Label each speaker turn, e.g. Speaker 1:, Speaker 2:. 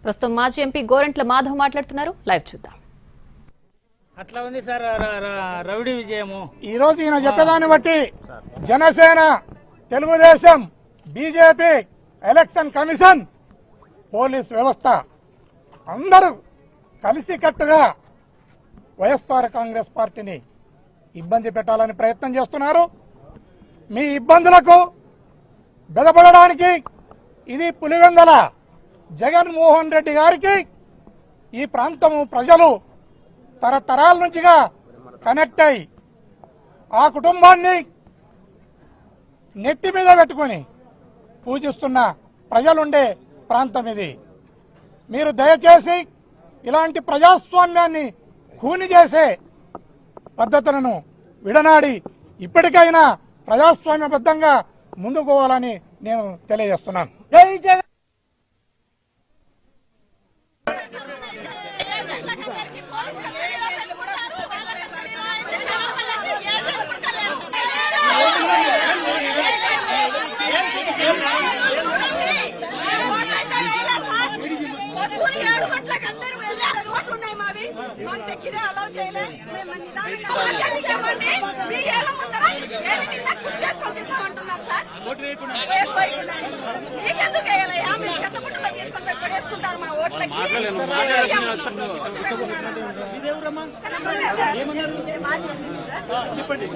Speaker 1: ప్రస్తుతం మాజీ ఎంపీ గోరంట్ల మాధవ్ మాట్లాడుతున్నారు. లైవ్ చూద్దాం.
Speaker 2: అట్లా ఉంది సార్ రౌడీ విజయము.
Speaker 3: ఈ రోజు ఈయన చెప్పేదాన్ని బట్టి Janasena, Telugu Desam, BJP, election commission, police వ్యవస్థ అందరూ కలిసికట్టుగా వైఎస్ఆర్ కాంగ్రెస్ పార్టీని ఇబ్బంది పెట్టాలని ప్రయత్నం చేస్తున్నారు. మీ ఇబ్బందులకు బెదపడడానికి ఇది పులివెందల జగన్మోహన్ రెడ్డి గారికి ఈ ప్రాంతము ప్రజలు తరతరాల నుంచిగా కనెక్ట్ అయి ఆ కుటుంబాన్ని నెత్తి మీద పెట్టుకుని పూజిస్తున్న ప్రజలుండే ప్రాంతం ఇది. మీరు దయచేసి ఇలాంటి ప్రజాస్వామ్యాన్ని ఖూని చేసే పద్ధతులను విడనాడి ఇప్పటికైనా ప్రజాస్వామ్యబద్ధంగా ముందుకు పోవాలని నేను తెలియజేస్తున్నాను.
Speaker 2: జై జగన్.
Speaker 3: చెప్పండి.